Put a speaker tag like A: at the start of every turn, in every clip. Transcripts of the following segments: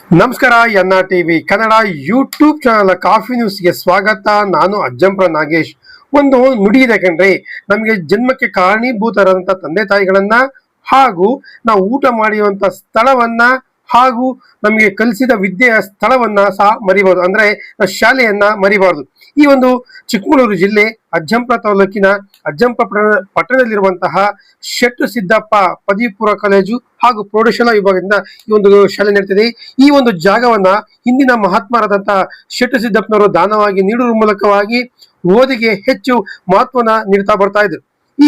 A: ನಮಸ್ಕಾರ. NRTV Kannada YouTube channel coffee ನ್ಯೂಸ್ಗೆ ಸ್ವಾಗತ. ನಾನು ಅಜ್ಜಂಪುರ ನಾಗೇಶ್. ಒಂದು ನುಡಿ ಇದೆ ಕಣ್ರಿ, ನಮಗೆ ಜನ್ಮಕ್ಕೆ ಕಾರಣೀಭೂತರಾದಂಥ ತಂದೆ ತಾಯಿಗಳನ್ನ ಹಾಗೂ ನಾವು ಊಟ ಮಾಡುವಂತ ಸ್ಥಳವನ್ನ ಹಾಗೂ ನಮಗೆ ಕಲಿಸಿದ ವಿದ್ಯೆಯ ಸ್ಥಳವನ್ನ ಸಹ ಮರಿಬಾರ್ದು, ಅಂದ್ರೆ ಶಾಲೆಯನ್ನ ಮರಿಬಾರ್ದು. ಈ ಒಂದು ಚಿಕ್ಕಮಗಳೂರು ಜಿಲ್ಲೆ ಅಜ್ಜಂಪುರ ತಾಲೂಕಿನ ಅಜ್ಜಂಪುರ ಪಟ್ಟಣದಲ್ಲಿರುವಂತಹ ಶೆಟ್ಟು ಸಿದ್ದಪ್ಪ ಪದವಿ ಪೂರ್ವ ಕಾಲೇಜು ಹಾಗೂ ಪ್ರೌಢಶಾಲಾ ವಿಭಾಗದಿಂದ ಈ ಒಂದು ಶಾಲೆ ನಡೀತಿದೆ. ಈ ಒಂದು ಜಾಗವನ್ನ ಹಿಂದಿನ ಮಹಾತ್ಮರಾದಂತಹ ಶೆಟ್ಟು ಸಿದ್ದಪ್ಪನವರು ದಾನವಾಗಿ ನೀಡುವ ಮೂಲಕವಾಗಿ ಓದಿಗೆ ಹೆಚ್ಚು ಮಹತ್ವನ ನೀಡ್ತಾ ಬರ್ತಾ ಇದ್ರು. ಈ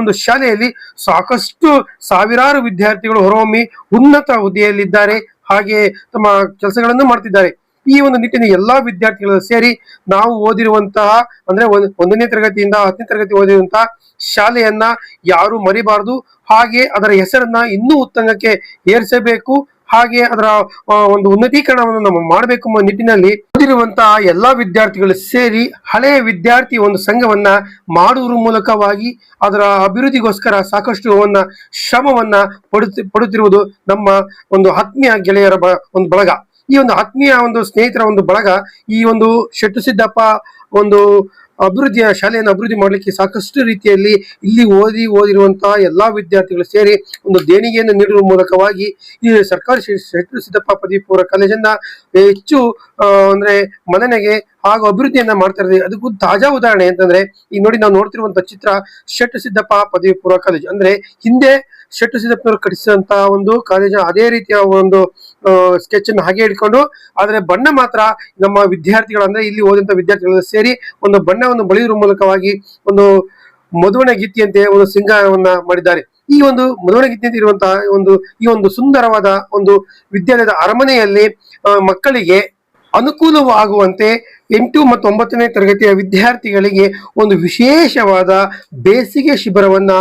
A: ಒಂದು ಶಾಲೆಯಲ್ಲಿ ಸಾಕಷ್ಟು ಸಾವಿರಾರು ವಿದ್ಯಾರ್ಥಿಗಳು ಹೊರಹೊಮ್ಮಿ ಉನ್ನತ ಹುದ್ದೆಯಲ್ಲಿದ್ದಾರೆ, ಹಾಗೆ ತಮ್ಮ ಕೆಲಸಗಳನ್ನು ಮಾಡ್ತಿದ್ದಾರೆ. ಈ ಒಂದು ನಿಟ್ಟಿನ ಎಲ್ಲಾ ವಿದ್ಯಾರ್ಥಿಗಳು ಸೇರಿ ನಾವು ಓದಿರುವಂತಹ ಅಂದ್ರೆ 1ನೇ ತರಗತಿಯಿಂದ 10ನೇ ತರಗತಿ ಓದಿರುವಂತಹ ಶಾಲೆಯನ್ನ ಯಾರು ಮರಿಬಾರದು, ಹಾಗೆ ಅದರ ಹೆಸರನ್ನ ಇನ್ನೂ ಉತ್ತುಂಗಕ್ಕೆ ಏರಿಸಬೇಕು, ಹಾಗೆ ಅದರ ಒಂದು ಉನ್ನತೀಕರಣವನ್ನು ನಾವು ಮಾಡಬೇಕು ಎಂಬ ನಿಟ್ಟಿನಲ್ಲಿ ಓದಿರುವಂತಹ ಎಲ್ಲಾ ವಿದ್ಯಾರ್ಥಿಗಳು ಸೇರಿ ಹಳೆಯ ವಿದ್ಯಾರ್ಥಿ ಒಂದು ಸಂಘವನ್ನ ಮಾಡುವ ಮೂಲಕವಾಗಿ ಅದರ ಅಭಿವೃದ್ಧಿಗೋಸ್ಕರ ಸಾಕಷ್ಟು ಶ್ರಮವನ್ನ ಪಡುತ್ತಿರುವುದು ನಮ್ಮ ಒಂದು ಆತ್ಮೀಯ ಗೆಳೆಯರ ಒಂದು ಬಳಗ. ಈ ಒಂದು ಆತ್ಮೀಯ ಒಂದು ಸ್ನೇಹಿತರ ಒಂದು ಬಳಗ ಈ ಒಂದು ಶೆಟ್ಟು ಸಿದ್ದಪ್ಪ ಒಂದು ಅಭಿವೃದ್ಧಿಯ ಶಾಲೆಯನ್ನು ಅಭಿವೃದ್ಧಿ ಮಾಡಲಿಕ್ಕೆ ಸಾಕಷ್ಟು ರೀತಿಯಲ್ಲಿ ಇಲ್ಲಿ ಓದಿರುವಂತಹ ಎಲ್ಲಾ ವಿದ್ಯಾರ್ಥಿಗಳು ಸೇರಿ ಒಂದು ದೇಣಿಗೆಯನ್ನು ನೀಡುವ ಮೂಲಕವಾಗಿ ಈ ಸರ್ಕಾರಿ ಶೆಟ್ಟು ಸಿದ್ದಪ್ಪ ಪದವಿ ಪೂರ್ವ ಕಾಲೇಜನ್ನ ಹೆಚ್ಚು ಅಂದ್ರೆ ಮನನೆಗೆ ಹಾಗೂ ಅಭಿವೃದ್ಧಿಯನ್ನ ಮಾಡ್ತಾ ಇರೋದು. ಅದಕ್ಕೂ ತಾಜಾ ಉದಾಹರಣೆ ಅಂತಂದ್ರೆ ಈಗ ನೋಡಿ, ನಾವು ನೋಡ್ತಿರುವಂತಹ ಚಿತ್ರ ಶೆಟ್ಟು ಸಿದ್ದಪ್ಪ ಪದವಿ ಪೂರ್ವ ಕಾಲೇಜು. ಅಂದ್ರೆ ಹಿಂದೆ ಶೆಟ್ಟು ಸಿದ್ದಪ್ಪನವರು ಕಟ್ಟಿಸಿದಂತಹ ಒಂದು ಕಾಲೇಜು ಅದೇ ರೀತಿಯ ಒಂದು ಸ್ಕೆಚ್ ಅನ್ನು ಹಾಗೆ ಇಟ್ಕೊಂಡು, ಆದ್ರೆ ಬಣ್ಣ ಮಾತ್ರ ನಮ್ಮ ವಿದ್ಯಾರ್ಥಿಗಳು ಅಂದ್ರೆ ಇಲ್ಲಿ ಓದಂತ ವಿದ್ಯಾರ್ಥಿಗಳು ಸೇರಿ ಒಂದು ಬಣ್ಣವನ್ನು ಬಳಿಯುವ ಮೂಲಕವಾಗಿ ಒಂದು ಮಧುವಣ ಗೀತೆಯಂತೆ ಒಂದು ಸಿಂಗಾರವನ್ನ ಮಾಡಿದ್ದಾರೆ. ಈ ಒಂದು ಮಧುವಣ ಗೀತೆಯಂತೆ ಇರುವಂತಹ ಈ ಒಂದು ಸುಂದರವಾದ ಒಂದು ವಿದ್ಯಾಲಯದ ಅರಮನೆಯಲ್ಲಿ ಮಕ್ಕಳಿಗೆ ಅನುಕೂಲವಾಗುವಂತೆ 8 ಮತ್ತು 9ನೇ ತರಗತಿಯ ವಿದ್ಯಾರ್ಥಿಗಳಿಗೆ ಒಂದು ವಿಶೇಷವಾದ ಬೇಸಿಗೆ ಶಿಬಿರವನ್ನ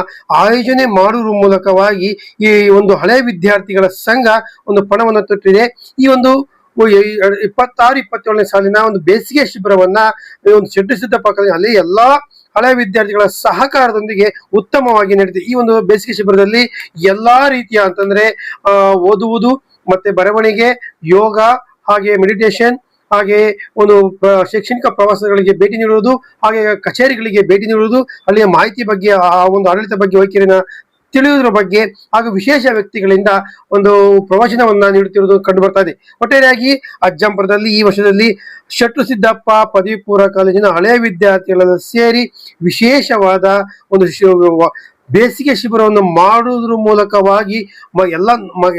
A: ಆಯೋಜನೆ ಮಾಡುವ ಮೂಲಕವಾಗಿ ಈ ಒಂದು ಹಳೆಯ ವಿದ್ಯಾರ್ಥಿಗಳ ಸಂಘ ಒಂದು ಪಣವನ್ನು ತೊಟ್ಟಿದೆ. ಈ ಒಂದು 26-27ನೇ ಸಾಲಿನ ಒಂದು ಬೇಸಿಗೆ ಶಿಬಿರವನ್ನ ಒಂದು ಶೆಟ್ಟು ಸಿದ್ದಪ್ಪ ಕಾಲೇಜು ಅಲ್ಲಿ ಎಲ್ಲಾ ಹಳೆಯ ವಿದ್ಯಾರ್ಥಿಗಳ ಸಹಕಾರದೊಂದಿಗೆ ಉತ್ತಮವಾಗಿ ನಡೆದಿದೆ. ಈ ಒಂದು ಬೇಸಿಗೆ ಶಿಬಿರದಲ್ಲಿ ಎಲ್ಲಾ ರೀತಿಯ ಅಂತಂದ್ರೆ ಓದುವುದು ಮತ್ತೆ ಬರವಣಿಗೆ, ಯೋಗ, ಹಾಗೆ ಮೆಡಿಟೇಷನ್, ಹಾಗೆ ಒಂದು ಶೈಕ್ಷಣಿಕ ಪ್ರವಾಸಗಳಿಗೆ ಭೇಟಿ ನೀಡುವುದು, ಹಾಗೆ ಕಚೇರಿಗಳಿಗೆ ಭೇಟಿ ನೀಡುವುದು, ಅಲ್ಲಿಯ ಮಾಹಿತಿ ಬಗ್ಗೆ ಆ ಒಂದು ಆಡಳಿತ ಬಗ್ಗೆ ವೈಖರಿನ ತಿಳಿಯುವುದರ ಬಗ್ಗೆ ಹಾಗೂ ವಿಶೇಷ ವ್ಯಕ್ತಿಗಳಿಂದ ಒಂದು ಪ್ರವಚನವನ್ನ ನೀಡುತ್ತಿರುವುದು ಕಂಡು ಬರ್ತಾ ಇದೆ. ಒಟ್ಟಾರೆಯಾಗಿ ಅಜ್ಜಂಪುರದಲ್ಲಿ ಈ ವರ್ಷದಲ್ಲಿ ಶೆಟ್ಟು ಸಿದ್ದಪ್ಪ ಪದವಿ ಪೂರ್ವ ಕಾಲೇಜಿನ ಹಳೆಯ ವಿದ್ಯಾರ್ಥಿಗಳೆಲ್ಲ ಸೇರಿ ವಿಶೇಷವಾದ ಒಂದು ಬೇಸಿಗೆ ಶಿಬಿರವನ್ನು ಮಾಡುವುದರ ಮೂಲಕವಾಗಿ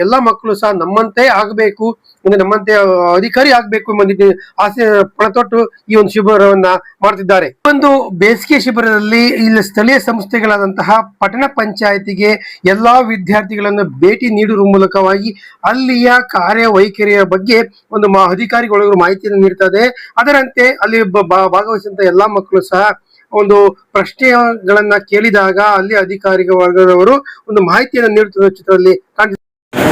A: ಎಲ್ಲ ಮಕ್ಕಳು ಸಹ ನಮ್ಮಂತೆ ಆಗಬೇಕು, ಅಂದ್ರೆ ನಮ್ಮಂತೆ ಅಧಿಕಾರಿ ಆಗ್ಬೇಕು ಎಂಬ ಆಸೆ ಪಣತೊಟ್ಟು ಈ ಒಂದು ಶಿಬಿರವನ್ನ ಮಾಡ್ತಿದ್ದಾರೆ. ಒಂದು ಬೇಸಿಗೆ ಶಿಬಿರದಲ್ಲಿ ಇಲ್ಲಿ ಸ್ಥಳೀಯ ಸಂಸ್ಥೆಗಳಾದಂತಹ ಪಟ್ಟಣ ಪಂಚಾಯತಿಗೆ ಎಲ್ಲಾ ವಿದ್ಯಾರ್ಥಿಗಳನ್ನು ಭೇಟಿ ನೀಡುವ ಮೂಲಕವಾಗಿ ಅಲ್ಲಿಯ ಕಾರ್ಯವೈಖರಿಯ ಬಗ್ಗೆ ಒಂದು ಅಧಿಕಾರಿಗಳು ಮಾಹಿತಿಯನ್ನು ನೀಡ್ತಾರೆ. ಅದರಂತೆ ಅಲ್ಲಿ ಭಾಗವಹಿಸಿದಂತ ಎಲ್ಲಾ ಮಕ್ಕಳು ಸಹ ಒಂದು ಪ್ರಶ್ನೆಗಳನ್ನ ಕೇಳಿದಾಗ ಅಲ್ಲಿ ಅಧಿಕಾರಿ ವರ್ಗದವರು ಒಂದು ಮಾಹಿತಿಯನ್ನು ನೀಡುತ್ತಿರುವ ಚಿತ್ರದಲ್ಲಿ ಕಾಣಿಸುತ್ತೆ.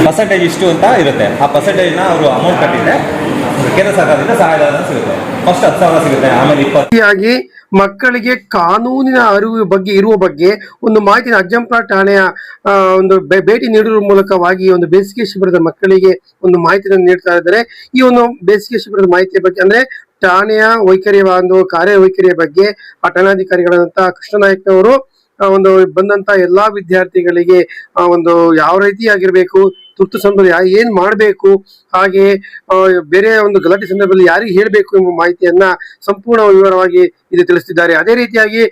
B: ಪರ್ಸೆಂಟೇಜ್ ಇಷ್ಟು ಅಂತ ಇರುತ್ತೆ. ಆ ಪರ್ಸೆಂಟೇಜ್ ನ ಅವರು ಅಮೌಂಟ್ ಕಟ್ಟಿದ್ರೆ ಕೇಂದ್ರ ಸರ್ಕಾರದಿಂದ ಸಹಾಯಧನ ಸಿಗುತ್ತೆ. ಫಸ್ಟ್ 10,000 ಸಿಗುತ್ತೆ, ಆಮೇಲೆ 20.
A: ಮಕ್ಕಳಿಗೆ ಕಾನೂನಿನ ಅರಿವು ಬಗ್ಗೆ ಇರುವ ಬಗ್ಗೆ ಒಂದು ಮಾಹಿತಿ ಅಜ್ಜಂಪುರ ಠಾಣೆಯ ಒಂದು ಭೇಟಿ ನೀಡುವ ಮೂಲಕವಾಗಿ ಒಂದು ಬೇಸಿಗೆ ಶಿಬಿರದ ಮಕ್ಕಳಿಗೆ ಒಂದು ಮಾಹಿತಿಯನ್ನು ನೀಡ್ತಾ ಇದ್ದಾರೆ. ಈ ಒಂದು ಬೇಸಿಗೆ ಶಿಬಿರದ ಮಾಹಿತಿಯ ಬಗ್ಗೆ ಅಂದ್ರೆ ಠಾಣೆಯ ವೈಖರಿಯ ಒಂದು ಕಾರ್ಯವೈಖರಿಯ ಬಗ್ಗೆ ಆ ಠಾಣಾಧಿಕಾರಿಗಳಾದಂತಹ ಕೃಷ್ಣನಾಯ್ಕನವರು ಒಂದು ಬಂದಂತ ಎಲ್ಲಾ ವಿದ್ಯಾರ್ಥಿಗಳಿಗೆ ಒಂದು ಯಾವ ರೀತಿ ಆಗಿರ್ಬೇಕು, ತುರ್ತು ಸಂದರ್ಭದಲ್ಲಿ ಏನ್ ಮಾಡ್ಬೇಕು, ಹಾಗೆ ಬೇರೆ ಒಂದು ಗಲಾಟೆ ಸಂದರ್ಭದಲ್ಲಿ ಯಾರಿಗೆ ಹೇಳ್ಬೇಕು ಎಂಬ ಮಾಹಿತಿಯನ್ನ ಸಂಪೂರ್ಣ ವಿವರವಾಗಿ ಇದು ತಿಳಿಸ್ತಿದ್ದಾರೆ. ಅದೇ ರೀತಿಯಾಗಿ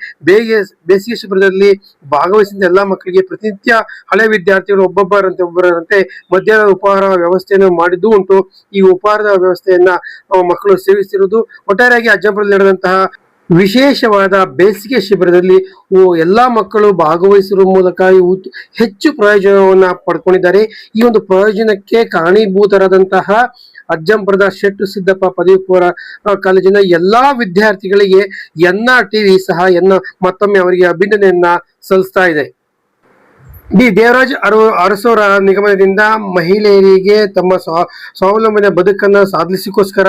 A: ಬೇಸಿಗೆ ಶಿಬಿರದಲ್ಲಿ ಭಾಗವಹಿಸಿದ ಎಲ್ಲಾ ಮಕ್ಕಳಿಗೆ ಪ್ರತಿನಿತ್ಯ ಹಳೆ ವಿದ್ಯಾರ್ಥಿಗಳು ಒಬ್ಬೊಬ್ಬರಂತೆ ಮಧ್ಯಾಹ್ನದ ಉಪಹಾರ ವ್ಯವಸ್ಥೆಯನ್ನು ಮಾಡಿದ್ದು ಉಂಟು. ಈ ಉಪಹಾರದ ವ್ಯವಸ್ಥೆಯನ್ನ ಮಕ್ಕಳು ಸೇವಿಸಿರುವುದು. ಒಟ್ಟಾರೆಯಾಗಿ ಅಜ್ಜಂಪುರದಲ್ಲಿ ನಡೆದಂತಹ ವಿಶೇಷವಾದ ಬೇಸಿಗೆ ಶಿಬಿರದಲ್ಲಿ ಎಲ್ಲಾ ಮಕ್ಕಳು ಭಾಗವಹಿಸುವ ಮೂಲಕ ಹೆಚ್ಚು ಪ್ರಯೋಜನವನ್ನ ಪಡ್ಕೊಂಡಿದ್ದಾರೆ. ಈ ಒಂದು ಪ್ರಯೋಜನಕ್ಕೆ ಕಾರಣೀಭೂತರಾದಂತಹ ಅಜ್ಜಂಪುರದ ಶೆಟ್ಟು ಸಿದ್ದಪ್ಪ ಪದವಿ ಪೂರ್ವ ಕಾಲೇಜಿನ ಎಲ್ಲಾ ವಿದ್ಯಾರ್ಥಿಗಳಿಗೆ NRTV ಸಹ ಮತ್ತೊಮ್ಮೆ ಅವರಿಗೆ ಅಭಿನಂದನೆಯನ್ನ ಸಲ್ಲಿಸ್ತಾ ಇದೆ. ಡಿ ದೇವರಾಜ್ ಅರಸೋರ ನಿಗಮನದಿಂದ ಮಹಿಳೆಯರಿಗೆ ತಮ್ಮ ಸ್ವಾವಲಂಬನೆ ಬದುಕನ್ನು ಸಾಧಿಸಲಿಕ್ಕೋಸ್ಕರ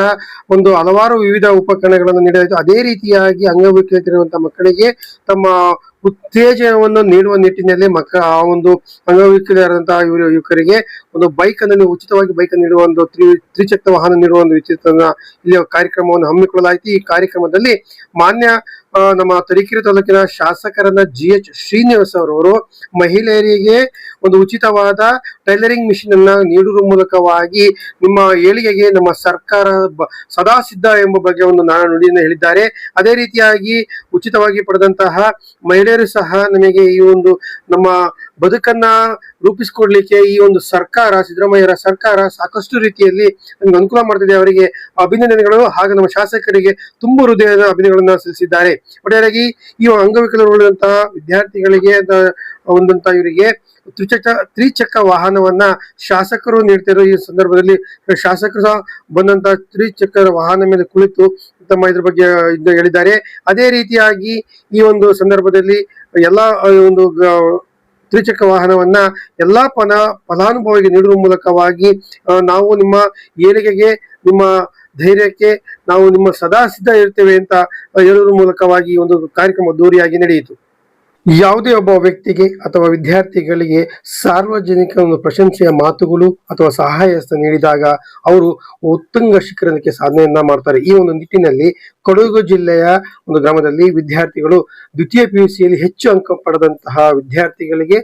A: ಒಂದು ಹಲವಾರು ವಿವಿಧ ಉಪಕರಣಗಳನ್ನು ನೀಡಲಾಯಿತು. ಅದೇ ರೀತಿಯಾಗಿ ಅಂಗವಿಕಲರಿರುವಂತಹ ಮಕ್ಕಳಿಗೆ ತಮ್ಮ ಉತ್ತೇಜನವನ್ನು ನೀಡುವ ನಿಟ್ಟಿನಲ್ಲಿ ಆ ಒಂದು ಅಂಗವಿಕಲರಾದಂತಹ ಯುವಕರಿಗೆ ಒಂದು ಬೈಕ್ ಅನ್ನು ಉಚಿತವಾಗಿ ಬೈಕ್ ನೀಡುವ ಒಂದು ತ್ರಿಚಕ್ರ ವಾಹನ ನೀಡುವ ಒಂದು ಇಲ್ಲಿ ಕಾರ್ಯಕ್ರಮವನ್ನು ಹಮ್ಮಿಕೊಳ್ಳಲಾಯಿತು. ಈ ಕಾರ್ಯಕ್ರಮದಲ್ಲಿ ಮಾನ್ಯ ನಮ್ಮ ತರೀಕೆರೆ ತಾಲೂಕಿನ ಶಾಸಕರನ್ನ GH ಶ್ರೀನಿವಾಸ್ ಅವರು ಮಹಿಳೆಯರಿಗೆ ಒಂದು ಉಚಿತವಾದ ಟೈಲರಿಂಗ್ ಮಿಷಿನ್ ಅನ್ನ ನೀಡುವ ಮೂಲಕವಾಗಿ ನಿಮ್ಮ ಏಳಿಗೆಗೆ ನಮ್ಮ ಸರ್ಕಾರ ಸದಾ ಸಿದ್ಧ ಎಂಬ ಬಗ್ಗೆ ಒಂದು ನುಡಿಯನ್ನು ಹೇಳಿದ್ದಾರೆ. ಅದೇ ರೀತಿಯಾಗಿ ಉಚಿತವಾಗಿ ಪಡೆದಂತಹ ಮಹಿಳೆಯರು ಸಹ ನಮಗೆ ಈ ಒಂದು ನಮ್ಮ ಬದುಕನ್ನ ರೂಪಿಸಿಕೊಡ್ಲಿಕ್ಕೆ ಈ ಒಂದು ಸರ್ಕಾರ, ಸಿದ್ದರಾಮಯ್ಯರ ಸರ್ಕಾರ ಸಾಕಷ್ಟು ರೀತಿಯಲ್ಲಿ ನಮ್ಗೆ ಅನುಕೂಲ ಮಾಡ್ತಿದೆ. ಅವರಿಗೆ ಅಭಿನಂದನೆಗಳು ಹಾಗೂ ನಮ್ಮ ಶಾಸಕರಿಗೆ ತುಂಬ ಹೃದಯದ ಅಭಿನಂದನೆಗಳನ್ನ ಸಲ್ಲಿಸಿದ್ದಾರೆ. ಒಟ್ಟಾರೆಯಾಗಿ ಈ ಅಂಗವಿಕಲರುಳ್ಳಂತಹ ವಿದ್ಯಾರ್ಥಿಗಳಿಗೆ ಒಂದಂತ ಇವರಿಗೆ ತ್ರಿಚಕ್ರ ವಾಹನವನ್ನ ಶಾಸಕರು ನೀಡ್ತಿರೋ ಈ ಸಂದರ್ಭದಲ್ಲಿ ಶಾಸಕರು ಸಹ ಬಂದಂತ ತ್ರಿಚಕ್ರ ವಾಹನ ಮೇಲೆ ಕುಳಿತು ತಮ್ಮ ಇದ್ರ ಬಗ್ಗೆ ಹೇಳಿದ್ದಾರೆ. ಅದೇ ರೀತಿಯಾಗಿ ಈ ಒಂದು ಸಂದರ್ಭದಲ್ಲಿ ಎಲ್ಲಾ ಒಂದು ತ್ರಿಚಕ್ರ ವಾಹನವನ್ನ ಎಲ್ಲಾ ಫಲಾನುಭವಿಗೆ ನೀಡುವ ಮೂಲಕವಾಗಿ ನಾವು ನಿಮ್ಮ ಏಳಿಗೆಗೆ, ನಿಮ್ಮ ಧೈರ್ಯಕ್ಕೆ ನಾವು ನಿಮ್ಮ ಸದಾ ಸಿದ್ಧ ಇರ್ತೇವೆ ಅಂತ ಹೇಳುವ ಮೂಲಕವಾಗಿ ಒಂದು ಕಾರ್ಯಕ್ರಮ ಅದ್ದೂರಿಯಾಗಿ ನಡೆಯಿತು. ಯಾವುದೇ ಒಬ್ಬ ವ್ಯಕ್ತಿಗೆ ಅಥವಾ ವಿದ್ಯಾರ್ಥಿಗಳಿಗೆ ಸಾರ್ವಜನಿಕ ಒಂದು ಪ್ರಶಂಸೆಯ ಮಾತುಗಳು ಅಥವಾ ಸಹಾಯ ಹಸ್ತ ನೀಡಿದಾಗ ಅವರು ಉತ್ತುಂಗ ಶಿಖರಕ್ಕೆ ಸಾಧನೆಯನ್ನ ಮಾಡ್ತಾರೆ. ಈ ಒಂದು ನಿಟ್ಟಿನಲ್ಲಿ ಕೊಡಗು ಜಿಲ್ಲೆಯ ಒಂದು ಗ್ರಾಮದಲ್ಲಿ ವಿದ್ಯಾರ್ಥಿಗಳು ದ್ವಿತೀಯ PUCಯಲ್ಲಿ ಹೆಚ್ಚು ಅಂಕ ಪಡೆದಂತಹ ವಿದ್ಯಾರ್ಥಿಗಳಿಗೆ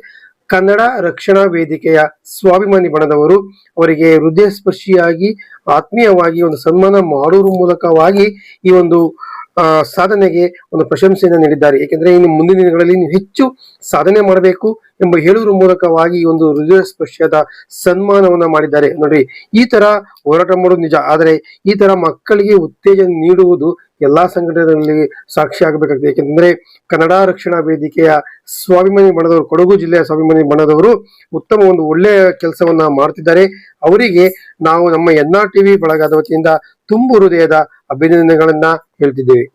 A: ಕನ್ನಡ ರಕ್ಷಣಾ ವೇದಿಕೆಯ ಸ್ವಾಭಿಮಾನಿ ಬಣದವರು ಅವರಿಗೆ ಹೃದಯ ಸ್ಪರ್ಶಿಯಾಗಿ ಆತ್ಮೀಯವಾಗಿ ಒಂದು ಸನ್ಮಾನ ಮಾಡುವ ಮೂಲಕವಾಗಿ ಈ ಒಂದು ಸಾಧನೆಗೆ ಒಂದು ಪ್ರಶಂಸೆಯನ್ನು ನೀಡಿದ್ದಾರೆ. ಏಕೆಂದ್ರೆ ಇನ್ನು ಮುಂದಿನ ದಿನಗಳಲ್ಲಿ ನೀವು ಹೆಚ್ಚು ಸಾಧನೆ ಮಾಡಬೇಕು ಎಂಬ ಹೇಳುವ ಮೂಲಕವಾಗಿ ಒಂದು ಹೃದಯ ಸ್ಪರ್ಶದ ಸನ್ಮಾನವನ್ನ ಮಾಡಿದ್ದಾರೆ. ನೋಡ್ರಿ, ಈ ತರ ಹೋರಾಟ ಮಾಡೋದು ನಿಜ, ಆದರೆ ಈ ತರ ಮಕ್ಕಳಿಗೆ ಉತ್ತೇಜನ ನೀಡುವುದು ಎಲ್ಲಾ ಸಂಘಟನೆಗಳಲ್ಲಿ ಸಾಕ್ಷಿ ಆಗಬೇಕಾಗ್ತದೆ. ಯಾಕೆಂದ್ರೆ ಕನ್ನಡ ರಕ್ಷಣಾ ವೇದಿಕೆಯ ಸ್ವಾಭಿಮಾನಿ ಬಣದವರು, ಕೊಡಗು ಜಿಲ್ಲೆಯ ಸ್ವಾಭಿಮಾನಿ ಬಣದವರು ಉತ್ತಮ ಒಂದು ಒಳ್ಳೆಯ ಕೆಲಸವನ್ನ ಮಾಡ್ತಿದ್ದಾರೆ. ಅವರಿಗೆ ನಾವು ನಮ್ಮ NRTV ಬಳಗದ ವತಿಯಿಂದ ತುಂಬು ಹೃದಯದ ಅಭಿನಂದನೆಗಳನ್ನ ಹೇಳ್ತಿದ್ದೇವೆ.